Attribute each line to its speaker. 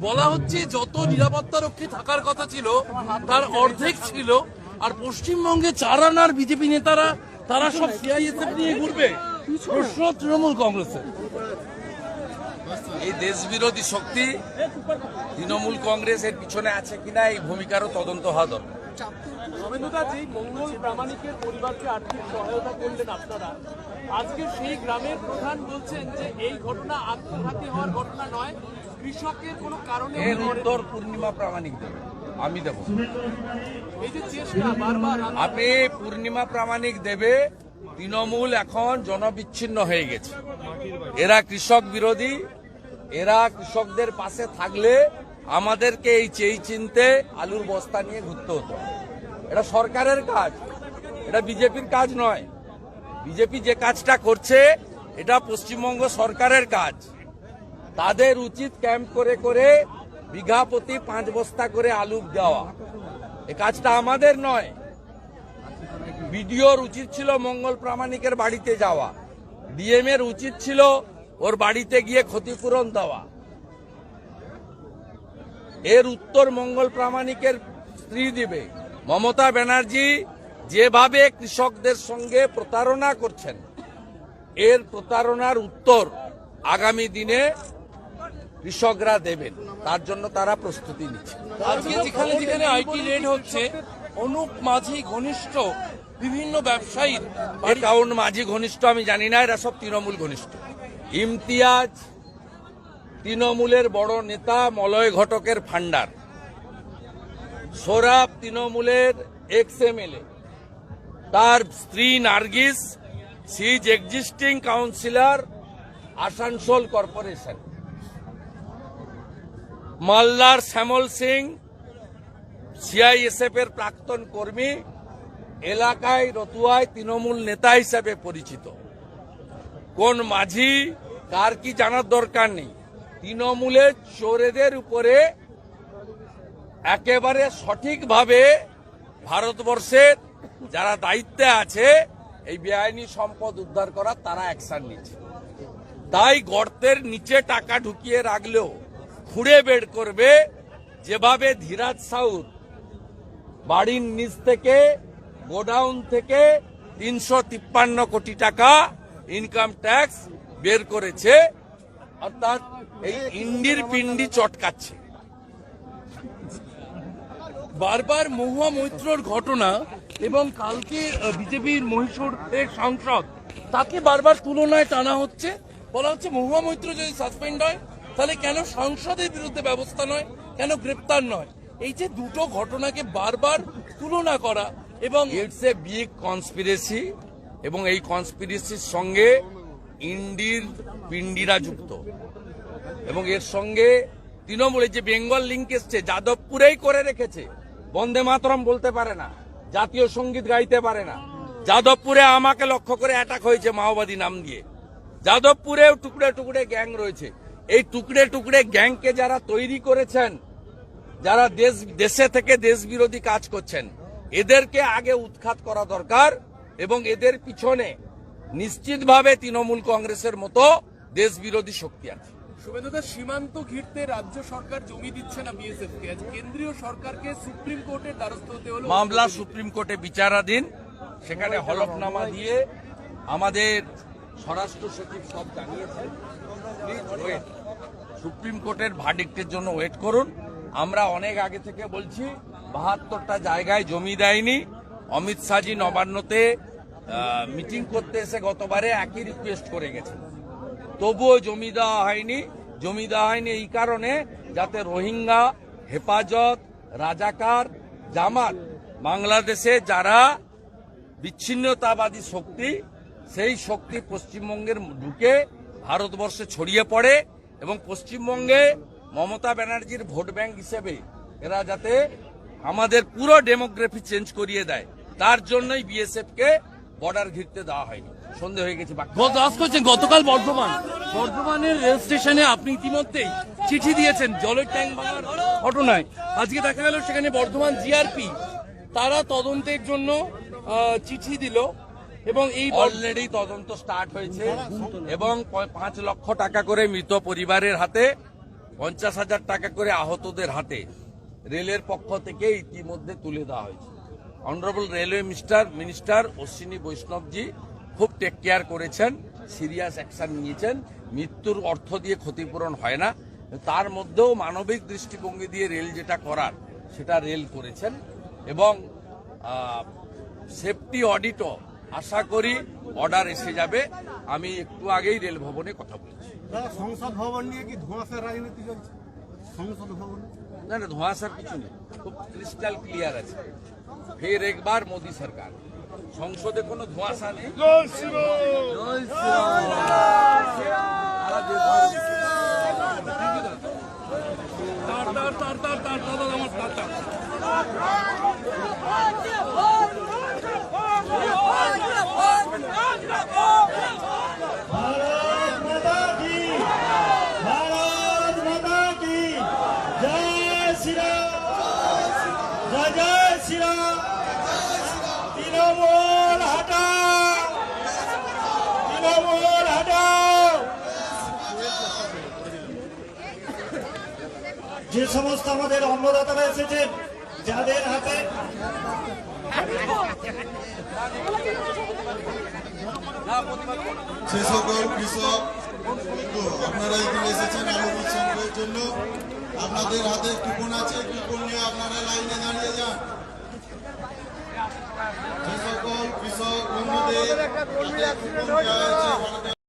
Speaker 1: বলা হচ্ছে যত নিরাপত্তা রক্ষী থাকার কথা ছিল তার অর্ধেক ছিল, আর পশ্চিমবঙ্গে 4 আনার বিজেপি নেতারা তারা সব সিআইএসএফ নিয়ে ঘুরবে। প্রশ্ন তৃণমূল কংগ্রেসের,
Speaker 2: এই দেশবিরোধী শক্তি তৃণমূল কংগ্রেসের পিছনে আছে কিনা এই ভূমিকারও তদন্ত হওয়া দরকার।
Speaker 3: শুভেন্দুদা, যেই মঙ্গল প্রামাণিকের পরিবারকে আর্থিক সহায়তা করলেন আপনারা, আজকে সেই গ্রামের প্রধান বলছেন যে এই ঘটনা আত্মঘাতী হওয়ার ঘটনা নয়, কৃষকের কোনো কারণে।
Speaker 2: এর উত্তর পূর্ণিমা প্রামাণিক দেবে, আমি দেব।
Speaker 3: এই যে চেষ্টা বারবার
Speaker 2: আপনি পূর্ণিমা প্রামাণিক দেবে। তৃণমূল এখন জনবিচ্ছিন্ন হয়ে গেছে, এরা কৃষক বিরোধী। এরা কৃষকদের পাশে থাকলে আমাদেরকে এই চেয়ে চিনতে আলুর বস্তা নিয়ে ঘুরতে হতো। এটা সরকারের কাজ, এটা বিজেপির কাজ নয়। বিজেপি যে কাজটা করছে এটা পশ্চিমবঙ্গ সরকারের কাজ। তাদের উচিত ক্যাম্প করে করে বিঘা প্রতি 5 বস্তা করে আলু দেওয়া। এ কাজটা আমাদের নয়। বিডিওর উচিত ছিল মঙ্গল প্রামাণিকের বাড়িতে যাওয়া, ডিএম এর উচিত ছিল ওর বাড়িতে গিয়ে ক্ষতিপূরণ দেওয়া। এর উত্তর মঙ্গল প্রামাণিকের স্ত্রী দিবে। মমতা ব্যানার্জি যেভাবে কৃষকদের সঙ্গে প্রতারণা করছেন, এর প্রতারণার উত্তর আগামী দিনে কৃষকরা দেবেন, তার জন্য তারা প্রস্তুতি নিচ্ছে।
Speaker 1: আজকে যেখানে যেখানে আইটি রেড হচ্ছে, অনুপ মাঝি ঘনিষ্ঠ বিভিন্ন ব্যবসায়ীর
Speaker 2: কাউন মাঝি ঘনিষ্ঠ আমি জানি না, এরা সব তৃণমূল ঘনিষ্ঠ। ইমতিয়াজ তৃণমূলের বড় নেতা, মলয় ঘটকের ফান্ডার। সোরাব তৃণমূলের এক্স-এমএলএ, তার স্ত্রী Nargis she is existing councillor Asansol corporation. মালদার শ্যামল সিং সিআইএসএফ এর প্রাক্তন কর্মী, এলাকায় রতুয়ায় তৃণমূল নেতা হিসেবে পরিচিত। কোন মাঝি কার কি জানার দরকার নেই। তৃণমূলের চোরেদের উপরে একেবারে সঠিকভাবে ভারতবর্ষের যারা দায়িত্বে আছে এই বেআইনি সম্পদ উদ্ধার করার, তারা অ্যাকশন নিচ্ছে। তাই গর্তের নিচে টাকা ঢুকিয়ে রাখলেও খুঁড়ে বের করবে। যেভাবে ধীরাজ সাউদ বাড়ির নিচ থেকে, গোডাউন থেকে 353 কোটি টাকা ইনকাম ট্যাক্স বের করেছে, অর্থাৎ এই ইন্ডির পিন্ডি চটকাচ্ছে।
Speaker 1: বারবার মহুয়া মৈত্রর ঘটনা এবং কালকে বিজেপির মহীশূরের সাংসদ, তাকে বারবার তুলনায় টানা হচ্ছে। বলা হচ্ছে মহুয়া মৈত্র যদি সাসপেন্ড হয় তাহলে কেন সাংসদের বিরুদ্ধে ব্যবস্থা নয়, কেন গ্রেপ্তার নয়। এই যে দুটো ঘটনাকে বারবার তুলনা করা, এবং
Speaker 2: ইটস এ বিগ কনস্পিরেসি, এবং এই কনস্পিরেসির সঙ্গে ইন্ডির পিন্ডিরা যুক্ত, এবং এর সঙ্গে তৃণমূলের যে বেঙ্গল লিঙ্ক এসছে, যাদবপুরেই করে রেখেছে। বন্দে মাতরম বলতে পারে না, জাতীয় সঙ্গীত গাইতে পারে না। যাদবপুরে আমাকে লক্ষ্য করে অ্যাটাক হয়েছে মাওবাদী নাম দিয়ে। যাদবপুরেও টুকরে টুকরে গ্যাং রয়েছে। এই টুকরে টুকরে গ্যাংকে যারা তৈরি করেছেন, যারা দেশে থেকে দেশ বিরোধী কাজ করছেন, এদেরকে আগে উৎখাত করা দরকার, এবং এদের পিছনে নিশ্চিতভাবে তৃণমূল কংগ্রেসের মতো দেশ বিরোধী শক্তি আছে।
Speaker 3: শুভেন্দুদা, সীমান্ত ঘিরতে রাজ্য সরকার জমি দিচ্ছে না বিএসএফ কে, আজ কেন্দ্রীয় সরকারকে সুপ্রিম কোর্টের দ্বারস্থ হতে হলো।
Speaker 2: মামলা সুপ্রিম কোর্টে বিচারাধীন, সেখানে হলফনামা দিয়ে আমাদের স্বরাষ্ট্র সচিব সব জানিয়েছেন। প্লিজ ওয়েট, সুপ্রিম কোর্টের ভার্ডিক্টের জন্য ওয়েট করুন। আমরা অনেক আগে থেকে বলছি 72টা জায়গায় জমি দেয়নি। অমিত শাহজি নবান্নতে মিটিং করতে এসে গতবারে একই রিকোয়েস্ট করে গেছেন, তবুও জমি দেওয়া হয়নি। জমি দেওয়া হয়নি এই কারণে যাতে রোহিঙ্গা, হেফাজত, রাজাকার, জামাত, বাংলাদেশে যারা বিচ্ছিন্নতাবাদী শক্তি, সেই শক্তি পশ্চিমবঙ্গের ঢুকে ভারতবর্ষে ছড়িয়ে পড়ে, এবং পশ্চিমবঙ্গে মমতা ব্যানার্জির ভোট ব্যাংক হিসেবে এরা যাতে আমাদের পুরো ডেমোগ্রাফি চেঞ্জ করিয়ে দেয়, তার জন্যই বিএসএফ কে বর্ডার ঘিরতে দেওয়া হয়নি। সন্দেহ হয়ে গেছে।
Speaker 1: গতকাল বর্ধমানের রেল স্টেশনে আপনি ইতিমধ্যেই চিঠি দিয়েছেন জলের ট্যাঙ্ক ভাঙার ঘটনায়। আজকে দেখা গেল সেখানে বর্ধমান জিআরপি তারা তদন্তের জন্য চিঠি দিল, এবং এই
Speaker 2: অলরেডি তদন্ত স্টার্ট হয়েছে, এবং 5 লক্ষ টাকা করে মৃত পরিবারের হাতে 50,000 টাকা করে আহতদের হাতে রেলের পক্ষ থেকে ইতিমধ্যে তুলে দেওয়া হয়েছে। Honourable railway minister Ashwini Vaishnavji খুব টেক কেয়ার করেছেন, সিরিয়াস অ্যাকশন নিয়েছেন। মৃত্যুর অর্থ দিয়ে ক্ষতিপূরণ হয় না, তার মধ্যেও মানবিক দৃষ্টিভঙ্গি দিয়ে রেল যেটা করার সেটা রেল করেছেন। এবং সেফটি অডিটও আশা করি অর্ডার এসে যাবে। আমি একটু আগেই রেল ভবনে কথা বলেছি।
Speaker 4: সংসদ ভবন নিয়ে কি ধোঁয়াশার রাজনীতি চলছে? সংসদ ভবন
Speaker 2: না না, ধোঁয়াশার কিছু নেই, খুব ক্রিস্টাল ক্লিয়ার আছে। ফের একবার মোদী সরকার, সংসদে কোনো ধোঁয়াশা নেই।
Speaker 4: भारत माता की, भारत माता की जय श्री राम, जय जय श्री राम। तृणमूल हटाओ, तृणमूल हटाओ। যে সমস্ত আমাদের অন্নদাতারা এসেছেন, যাদের হাতে
Speaker 5: সে সকল কৃষক বন্ধু, আপনারা এখানে এসেছেন আলু বীজ সংগ্রহের জন্য। আপনাদের হাতে কুপন আছে, কুপন নিয়ে আপনারা লাইনে দাঁড়িয়ে যান। যে সকল কৃষক বন্ধুদের হাতে কুপন দেওয়া হয়েছে